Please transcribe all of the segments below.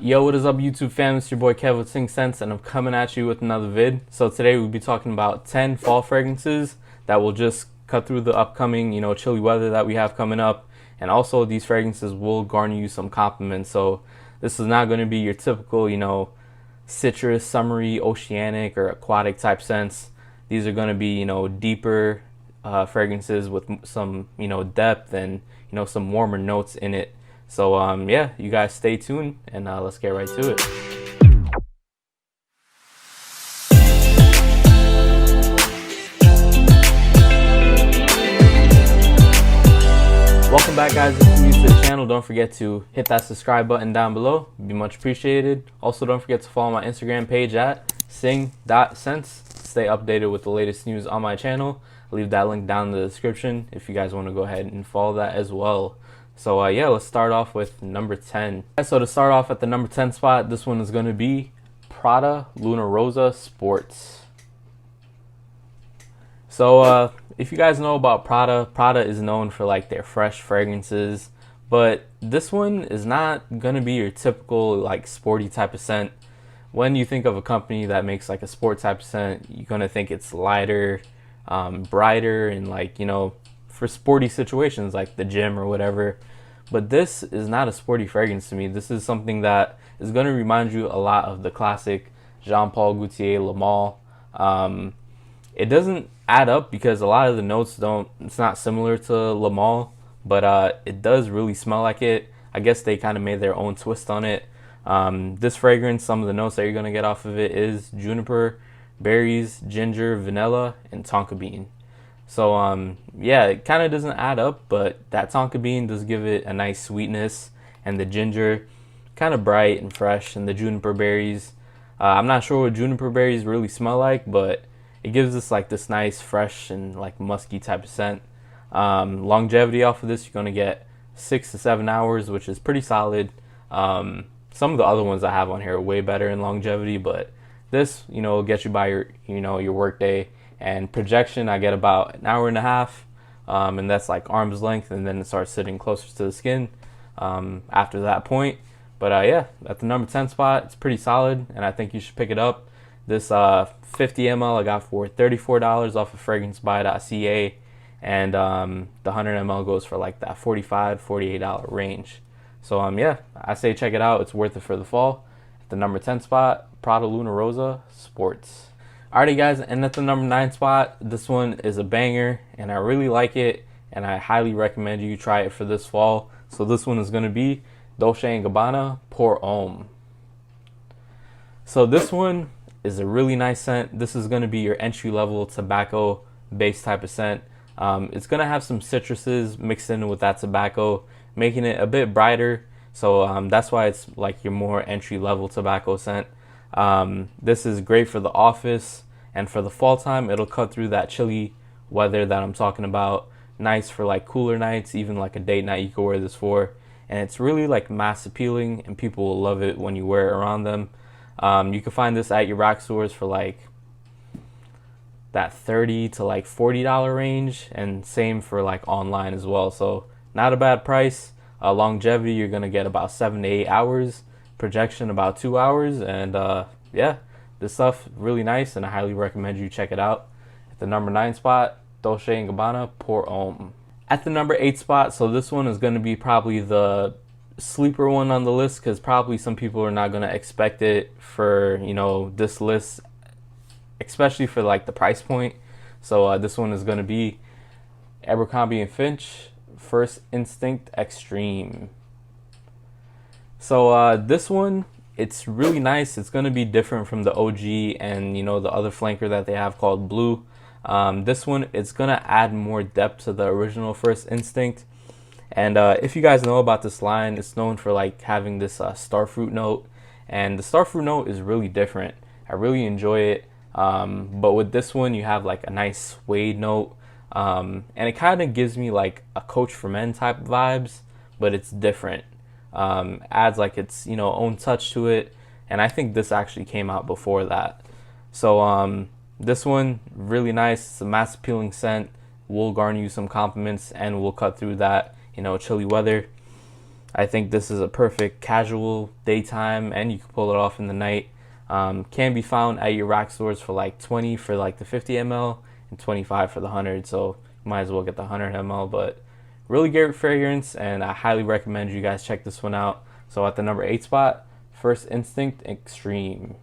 Yo, what is up YouTube fam? It's your boy Kev with Singhscents, and I'm coming at you with another vid. So today we'll be talking about 10 fall fragrances that will just cut through the upcoming, chilly weather that we have coming up. And also these fragrances will garner you some compliments. So this is not going to be your typical, citrus, summery, oceanic, or aquatic type scents. These are going to be, deeper fragrances with some, depth and, some warmer notes in it. So yeah, you guys stay tuned and let's get right to it. Welcome back, guys. If you're new to the channel, don't forget to hit that subscribe button down below. It'd be much appreciated. Also, don't forget to follow my Instagram page at Singhscents. Stay updated with the latest news on my channel. I'll leave that link down in the description if you guys want to go ahead and follow that as well. So yeah, let's start off with number 10. So to start off at the number 10 spot, this one is going to be Prada Lunarosa Sports. So if you guys know about Prada, Prada is known for like their fresh fragrances, but this one is not going to be your typical like sporty type of scent. When you think of a company that makes like a sport type of scent, you're going to think it's lighter, brighter, and like, for sporty situations like the gym or whatever. But this is not a sporty fragrance to me. This is something that is going to remind you a lot of the classic Jean Paul Gaultier Le Male. It doesn't add up because a lot of the notes it's not similar to Le Male, but it does really smell like it. I guess they kind of made their own twist on it. This fragrance, some of the notes that you're going to get off of it is juniper, berries, ginger, vanilla, and tonka bean. So yeah, it kind of doesn't add up, but that tonka bean does give it a nice sweetness, and the ginger kind of bright and fresh, and the juniper berries, I'm not sure what juniper berries really smell like, but it gives us like this nice fresh and like musky type of scent. Longevity off of this, you're going to get 6 to 7 hours, which is pretty solid. Some of the other ones I have on here are way better in longevity, but this, will get you by your work day. And projection, I get about an hour and a half, and that's like arm's length, and then it starts sitting closer to the skin after that point. But yeah, at the number 10 spot, it's pretty solid, and I think you should pick it up. This 50 ml I got for $34 off of fragrancebuy.ca, and the 100 ml goes for like that $45, $48 range. So yeah, I say check it out. It's worth it for the fall. At the number 10 spot, Prada Lunarosa Sports. Alrighty guys, and at the number 9 spot, this one is a banger, and I really like it, and I highly recommend you try it for this fall. So this one is going to be Dolce & Gabbana Pour Homme. So this one is a really nice scent. This is going to be your entry-level tobacco based type of scent. It's going to have some citruses mixed in with that tobacco, making it a bit brighter. So that's why it's like your more entry-level tobacco scent. This is great for the office, and for the fall time, it'll cut through that chilly weather that I'm talking about. Nice for like cooler nights, even like a date night you can wear this for. And it's really like mass appealing, and people will love it when you wear it around them. You can find this at your rack stores for like that $30 to like $40 range, and same for like online as well. So not a bad price. Longevity, you're gonna get about 7 to 8 hours. Projection about 2 hours, and yeah, this stuff really nice, and I highly recommend you check it out. At the number 9 spot, Dolce & Gabbana Pour Homme. At the number 8 spot, so this one is going to be probably the sleeper one on the list, because probably some people are not going to expect it for this list, especially for like the price point. So this one is going to be Abercrombie and Finch First Instinct Extreme. So this one, it's really nice. It's going to be different from the OG and the other flanker that they have called Blue. This one, it's going to add more depth to the original First Instinct. And if you guys know about this line, it's known for like having this starfruit note, and the starfruit note is really different. I really enjoy it. But with this one, you have like a nice suede note, and it kind of gives me like a Coach for Men type vibes, but it's different. Adds like its own touch to it, and I think this actually came out before that. So this one really nice. It's a mass appealing scent, will garner you some compliments, and will cut through that chilly weather. I think this is a perfect casual daytime, and you can pull it off in the night. Can be found at your rack stores for like 20 for like the 50 ml and 25 for the 100. So you might as well get the 100 ml. But really great fragrance, and I highly recommend you guys check this one out. So at the number 8 spot, First Instinct Extreme.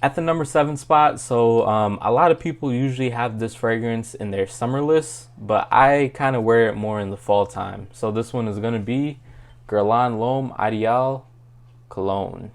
At the number 7 spot, so a lot of people usually have this fragrance in their summer list, but I kind of wear it more in the fall time. So this one is going to be Guerlain L'Homme Ideal Cologne.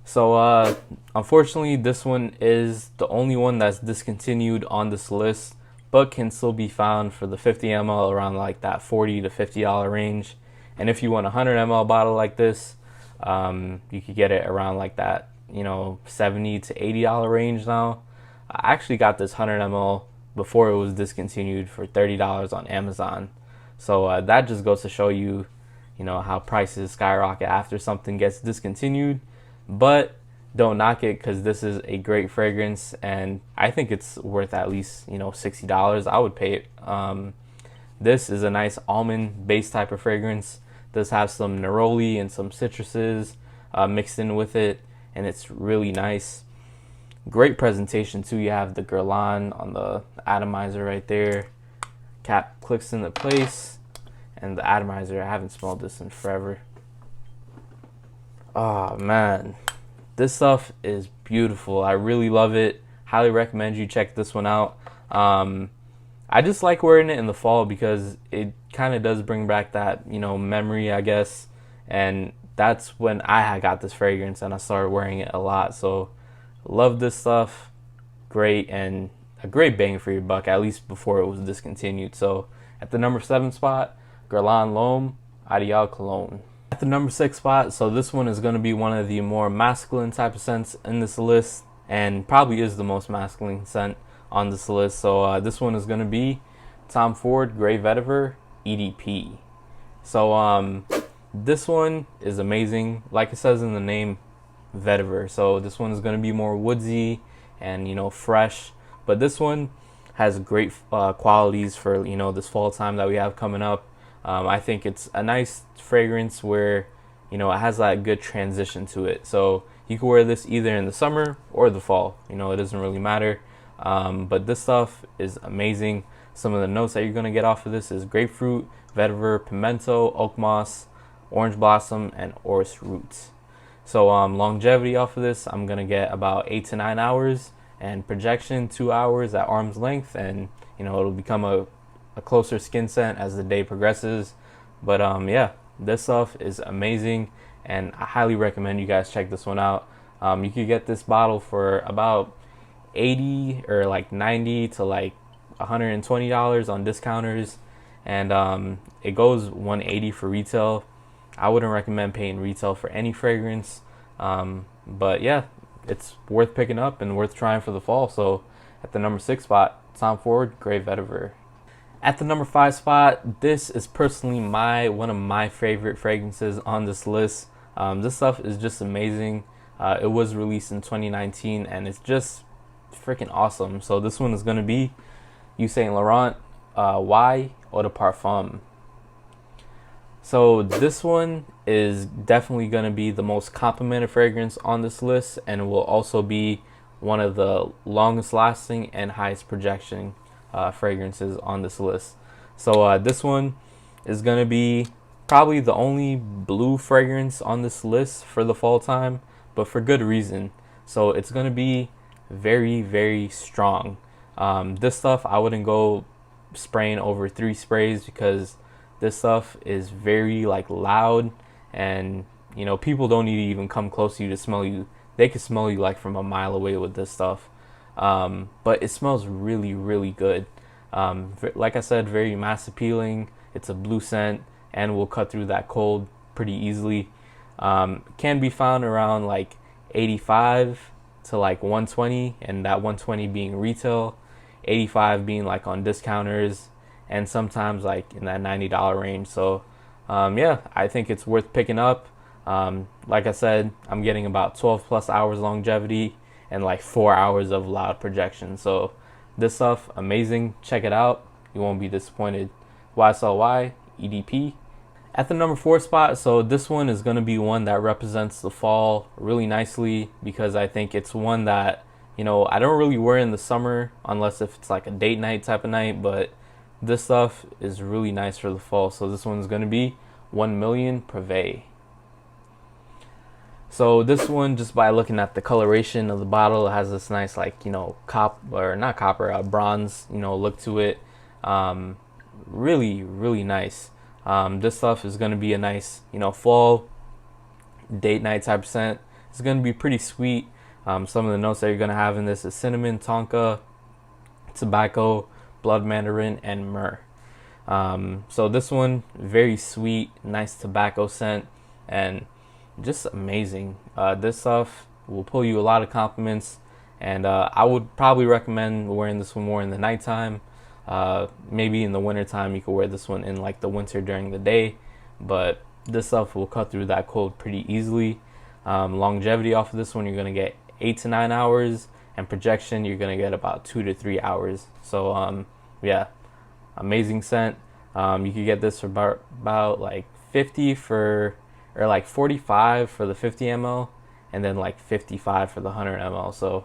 So unfortunately, this one is the only one that's discontinued on this list, but can still be found for the 50 ml around like that $40 to $50 range. And if you want a 100 ml bottle like this, you could get it around like that, $70 to $80 range now. I actually got this 100 ml before it was discontinued for $30 on Amazon. So that just goes to show you, how prices skyrocket after something gets discontinued. But don't knock it, because this is a great fragrance, and I think it's worth at least $60. I would pay it. This is a nice almond based type of fragrance. Does have some neroli and some citruses mixed in with it, and it's really nice. Great presentation too. You have the Guerlain on the atomizer right there. Cap clicks into place, and the atomizer, I haven't smelled this in forever. Oh man, this stuff is beautiful. I really love it. Highly recommend you check this one out. I just like wearing it in the fall because it kind of does bring back that memory, I guess, and that's when I got this fragrance and I started wearing it a lot. So love this stuff. Great, and a great bang for your buck, at least before it was discontinued. So at the number 7 spot, Guerlain L'Homme Ideal Cologne. At the number 6 spot, so this one is going to be one of the more masculine type of scents in this list, and probably is the most masculine scent on this list. So this one is going to be Tom Ford Grey Vetiver EDP. So this one is amazing. Like it says in the name, vetiver. So this one is going to be more woodsy and fresh. But this one has great qualities for this fall time that we have coming up. I think it's a nice fragrance where it has that good transition to it. So you can wear this either in the summer or the fall. It doesn't really matter. But this stuff is amazing. Some of the notes that you're going to get off of this is grapefruit, vetiver, pimento, oak moss, orange blossom, and orris roots. So longevity off of this, I'm going to get about 8 to 9 hours, and projection 2 hours at arm's length, and it'll become a closer skin scent as the day progresses. But yeah, this stuff is amazing, and I highly recommend you guys check this one out. You could get this bottle for about 80 or like 90 to like $120 on discounters, and it goes 180 for retail. I wouldn't recommend paying retail for any fragrance, but yeah, it's worth picking up and worth trying for the fall. So at the number 6 spot, Tom Ford Grey Vetiver. At the number 5 spot, this is personally one of my favorite fragrances on this list. This stuff is just amazing. It was released in 2019, and it's just freaking awesome. So this one is going to be Yves Saint Laurent Y Eau de Parfum. So this one is definitely going to be the most complimented fragrance on this list, and will also be one of the longest lasting and highest projection fragrances on this list. So this one is going to be probably the only blue fragrance on this list for the fall time, but for good reason. So it's going to be very, very strong. This stuff I wouldn't go spraying over 3 sprays, because this stuff is very loud, and people don't need to even come close to you to smell you. They can smell you like from a mile away with this stuff. But it smells really, really good. Like I said, very mass appealing. It's a blue scent and will cut through that cold pretty easily. Can be found around 85 to 120, and that 120 being retail, 85 being on discounters, and sometimes in that $90 range. So yeah, I think it's worth picking up. Like I said, I'm getting about 12 plus hours longevity and 4 hours of loud projection. So this stuff, amazing. Check it out. You won't be disappointed. YSLY EDP. At the number 4 spot, so this one is going to be one that represents the fall really nicely, because I think it's one that, I don't really wear in the summer unless if it's like a date night type of night, but this stuff is really nice for the fall. So this one's going to be 1 Million Purvey. So this one, just by looking at the coloration of the bottle, it has this nice, like, not copper, bronze, look to it. Really, really nice. This stuff is going to be a nice, fall date night type of scent. It's going to be pretty sweet. Some of the notes that you're going to have in this is cinnamon, tonka, tobacco, blood mandarin, and myrrh. So this one, very sweet, nice tobacco scent, and just amazing. This stuff will pull you a lot of compliments, and I would probably recommend wearing this one more in the nighttime. Maybe in the winter time you could wear this one in like the winter during the day, but this stuff will cut through that cold pretty easily. Longevity off of this one, you're going to get 8 to 9 hours, and projection you're going to get about 2 to 3 hours. So yeah, amazing scent. You could get this for about like 50 for, or like 45 for the 50 ml, and then like 55 for the 100 ml. So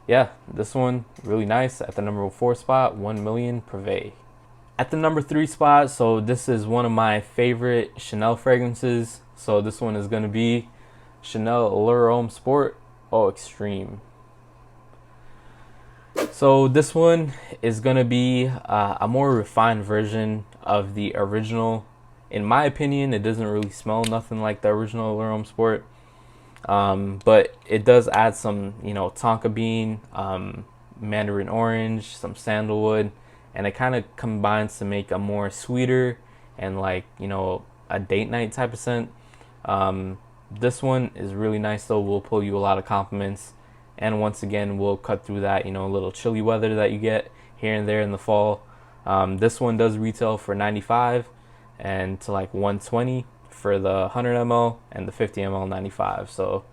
yeah, this one really nice. At the number 4 spot, 1 Million Purvey. At the number 3 spot, so this is one of my favorite Chanel fragrances. So this one is going to be Chanel Lunarosa Sport Eau Extreme. So this one is going to be a more refined version of the original. In my opinion, it doesn't really smell nothing like the original Lunarosa Sport. But it does add some, tonka bean, mandarin orange, some sandalwood, and it kind of combines to make a more sweeter and like, a date night type of scent. This one is really nice though, will pull you a lot of compliments, and once again will cut through that, little chilly weather that you get here and there in the fall. This one does retail for $95 and to like $120 for the 100 ml, and the 50 ml $95. So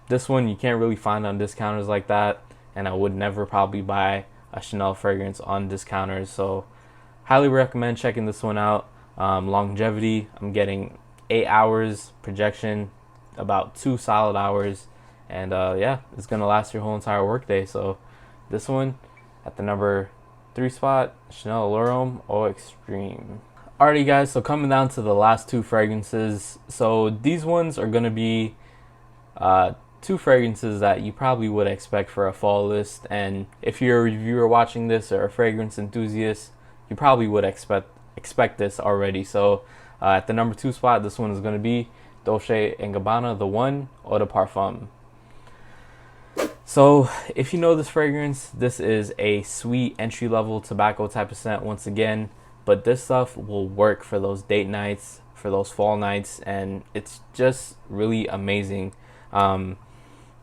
this one you can't really find on discounters like that, and I would never probably buy a Chanel fragrance on discounters. So highly recommend checking this one out. Longevity, I'm getting 8 hours, projection about 2 solid hours, and yeah, it's gonna last your whole entire workday. So this one at the number 3 spot, Chanel Lunarosa Eau Extreme. Alrighty guys, so coming down to the last 2 fragrances. So these ones are going to be 2 fragrances that you probably would expect for a fall list, and if you're a reviewer watching this or a fragrance enthusiast, you probably would expect this already. So at the number 2 spot, this one is going to be Dolce & Gabbana The One Eau de Parfum. So if you know this fragrance, this is a sweet entry-level tobacco type of scent once again. But this stuff will work for those date nights, for those fall nights, and it's just really amazing. The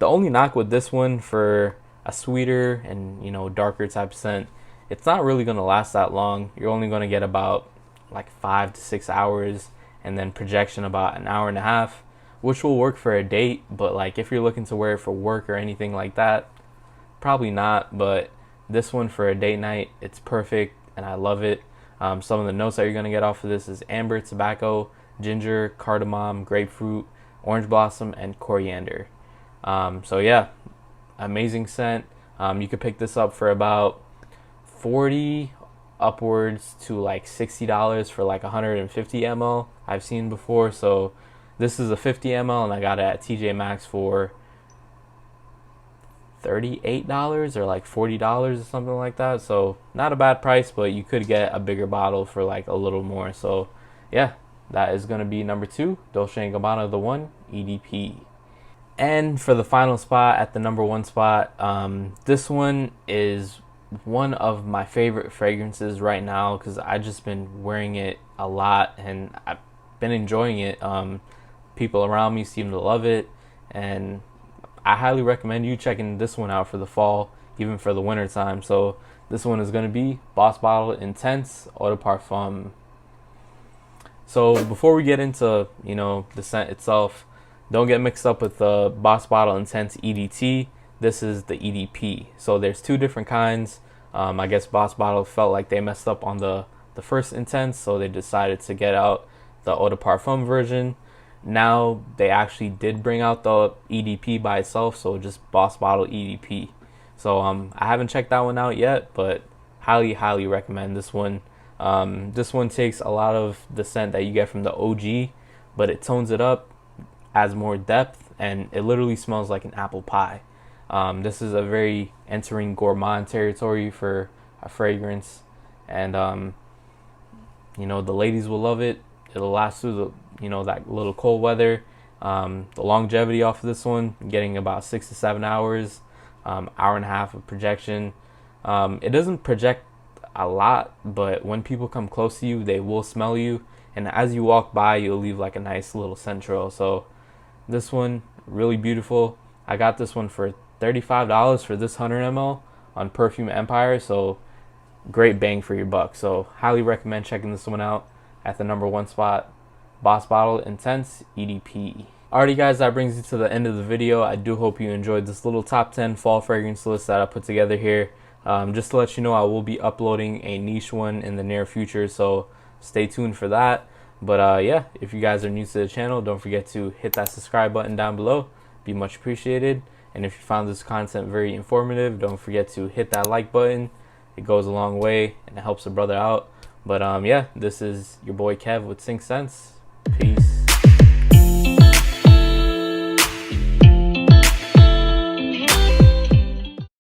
only knock with this one, for a sweeter and darker type of scent, it's not really going to last that long. You're only going to get about like 5 to 6 hours, and then projection about an hour and a half, which will work for a date. But like if you're looking to wear it for work or anything like that, probably not. But this one for a date night, it's perfect, and I love it. Some of the notes that you're going to get off of this is amber, tobacco, ginger, cardamom, grapefruit, orange blossom, and coriander. So yeah, amazing scent. You could pick this up for about $40 upwards to like $60 for like 150 ml I've seen before. So this is a 50 ml, and I got it at TJ Maxx for $38 or like $40 or something like that. So not a bad price, but you could get a bigger bottle for like a little more. So yeah, that is going to be number 2, Dolce & Gabbana The One EDP. And for the final spot, at the number 1 spot, this one is one of my favorite fragrances right now, because I've just been wearing it a lot and I've been enjoying it. People around me seem to love it, and I highly recommend you checking this one out for the fall, even for the winter time. So this one is going to be Boss Bottle Intense Eau de Parfum. So before we get into the scent itself, don't get mixed up with the Boss Bottle Intense EDT. This is the EDP. So there's 2 different kinds. I guess Boss Bottle felt like they messed up on the first Intense, so they decided to get out the eau de parfum version. Now they actually did bring out the EDP by itself, so just Boss Bottle EDP. So I haven't checked that one out yet, but highly recommend this one. This one takes a lot of the scent that you get from the OG, but it tones it up, adds more depth, and it literally smells like an apple pie. This is a very entering gourmand territory for a fragrance, and you know, the ladies will love it. It'll last through the, you know, that little cold weather. The longevity off of this one, getting about 6 to 7 hours, hour and a half of projection. It doesn't project a lot, but when people come close to you, they will smell you, and as you walk by, you'll leave like a nice little scent trail. So this one, really beautiful. I got this one for $35 for this 100 ml on Perfume Empire, so great bang for your buck. So highly recommend checking this one out. At the #1 spot, Boss Bottle Intense EDP. Alrighty guys, that brings you to the end of the video. I do hope you enjoyed this little top 10 fall fragrance list that I put together here. Just to let you know, I will be uploading a niche one in the near future, so stay tuned for that. But yeah, if you guys are new to the channel, don't forget to hit that subscribe button down below. Be much appreciated. And if you found this content very informative, don't forget to hit that like button. It goes a long way and it helps a brother out. But yeah, this is your boy Kev with Singhscents. Peace.